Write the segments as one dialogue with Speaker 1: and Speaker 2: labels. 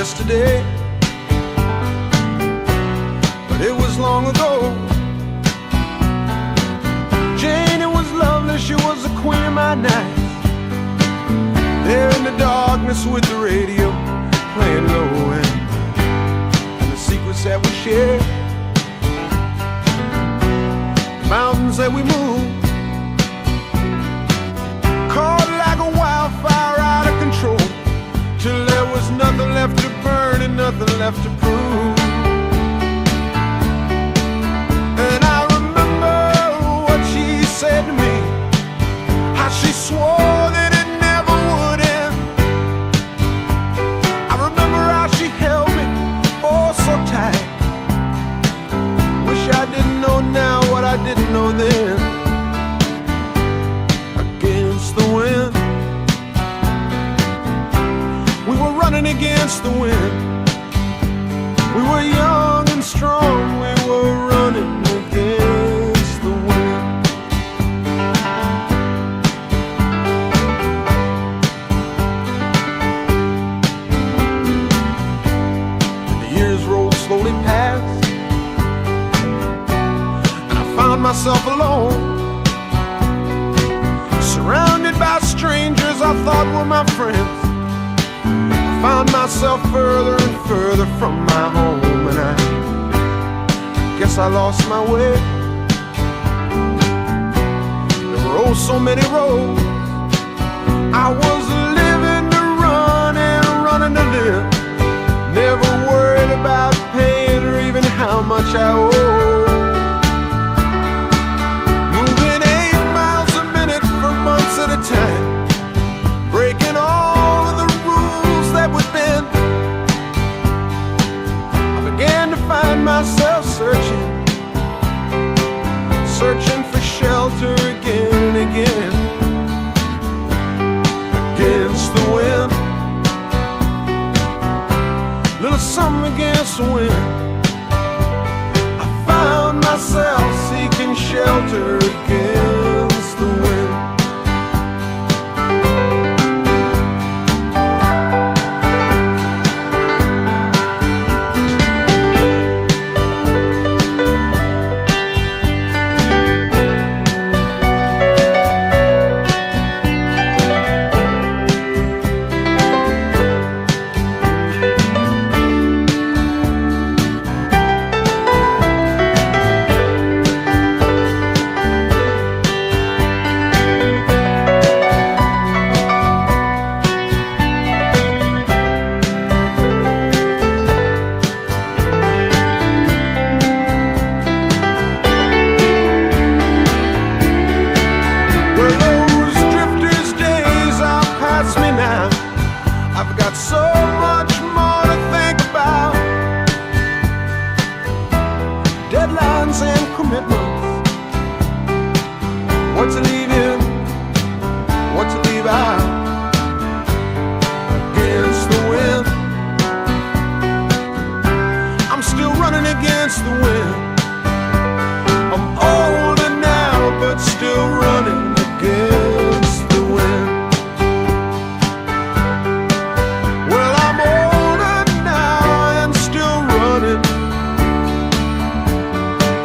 Speaker 1: yesterday, but it was long ago. Jane, it was lovely, she was the queen of my night. There in the darkness with the radio playing low, and the secrets that we shared, the mountains that we moved, caught like a wildfire out of control, till there was nothing left to burn and nothing left to prove. And I remember what she said to me, how she swore that it never would end. I remember how she held me oh so tight. Wish I didn't know now what I didn't know then. Against the wind, we were running against the wind. We were young and strong, we were running against the wind. And the years rolled slowly past, and I found myself alone, surrounded by strangers I thought were my friends. Found myself further and further from my home, and I guess I lost my way. There were oh so many roads. I was living to run and running to live, never worried about paying or even how much I owe. Moving 8 miles a minute for months at a time, breaking all of the rules that would bend. I began to find myself searching for shelter again and again. Against the wind, little something against the wind. I found myself seeking shelter against the wind. I've got so much more to think about. Deadlines and commitments, what to leave in, what to leave out. Against the wind, I'm still running against the wind. I'm older now, but still running against the wind.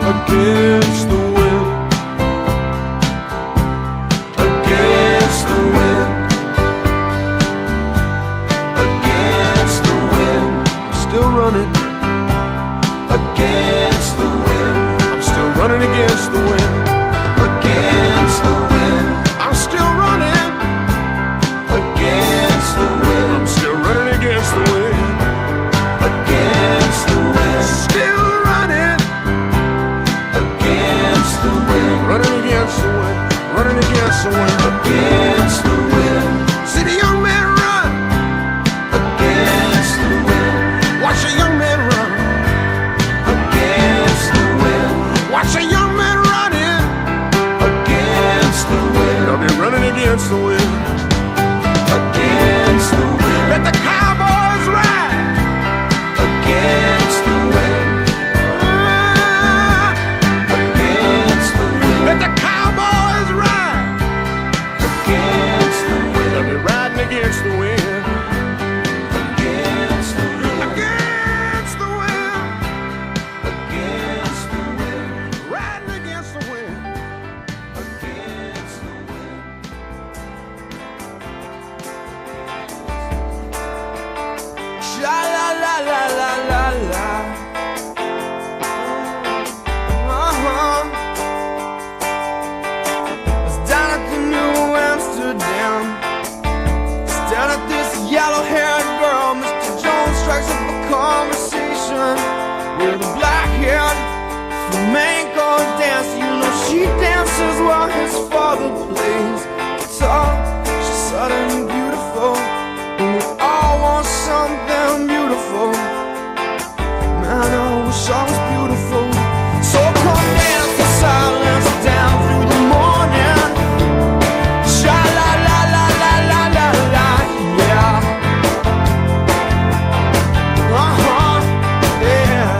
Speaker 1: Against the wind, against the wind, against the wind. I'm still running against the wind. I'm still running against the wind, against goes for the plays guitar. She's sudden beautiful, and we all want something beautiful. Man, I wish I was beautiful. So come dance the silence down through the morning. Sha la la la la la la la, yeah. Yeah.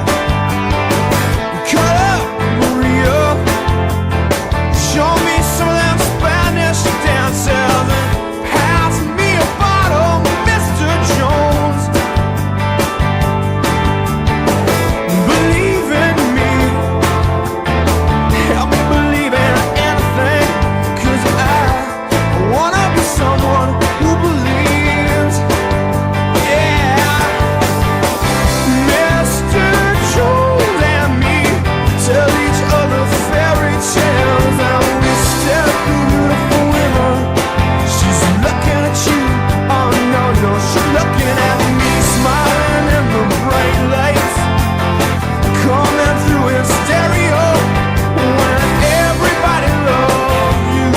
Speaker 1: Cut up, Maria. Show me some of them Spanish dances and pass me a bottle, Mr. Jones. Believe in me, help me believe in anything, 'cause I wanna be someone who believes. Yeah, Mr. Jones and me tell each other fairy tales, and we stare at the beautiful women. She's looking at you, oh no, no, she's looking at me, smiling in the bright lights coming through in stereo. When everybody loves you,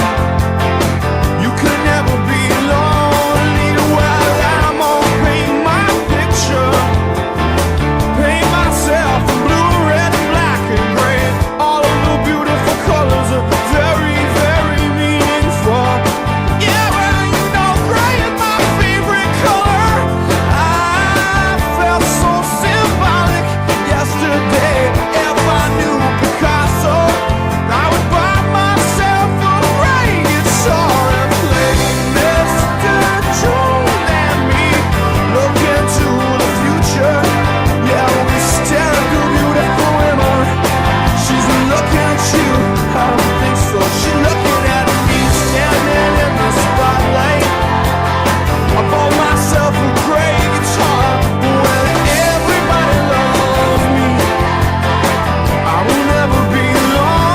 Speaker 1: you could never be lonely. Well, I'm gonna paint my picture, paint myself in blue, red, and black, and gray. All of the beautiful colors are very, very meaningful. Yeah, well, you know gray is my favorite color. I felt so symbolic yesterday. If I knew Picasso, I would buy myself a gray guitar and play Mr. Jones and me. Look into the future. Yeah, we stare at the beautiful women. She's looking at you, I don't think so. She's looking at me, standing in the spotlight. I bought myself a gray guitar. When everybody loves me, I will never be lonely.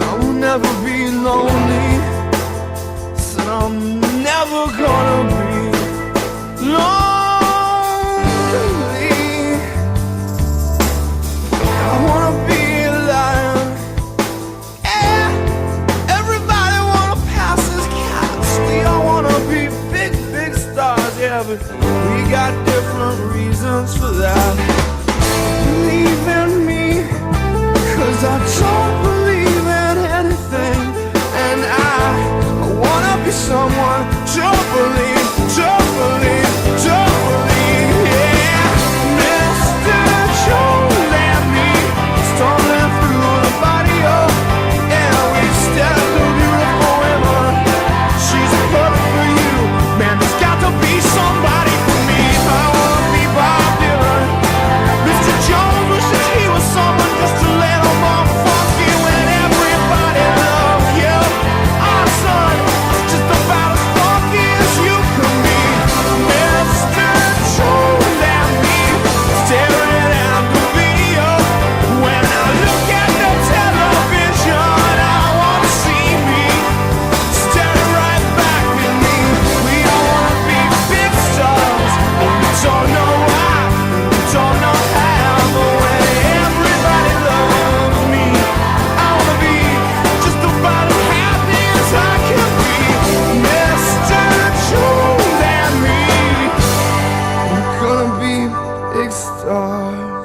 Speaker 1: I will never be lonely. Said I'm never gonna be lonely. I wanna be alive. Yeah, everybody wanna pass as cats. We all wanna be big, big stars. Yeah, but we got different reasons for that. Believe in me, 'cause I don't believe in anything, and I wanna be someone to believe, to believe, to believe. Yeah, Mr. Jones and me stumbling through the barrio, and we stare at the beautiful women. She's perfect for you, man. There's got to be somebody for me. I wanna be Bob Dylan. Mr. Jones wishes he was someone just a little more funky when everybody loves you. Our son is just about as funky as you can be. Mr. Jones and me staring at the video. When I look at the television, I wanna see me staring right back at me. We all wanna be big stars, but we don't know why, we don't know how. But when everybody loves me, I wanna be just about as happy as I can be. Mr. Jones and me, we're gonna be big stars.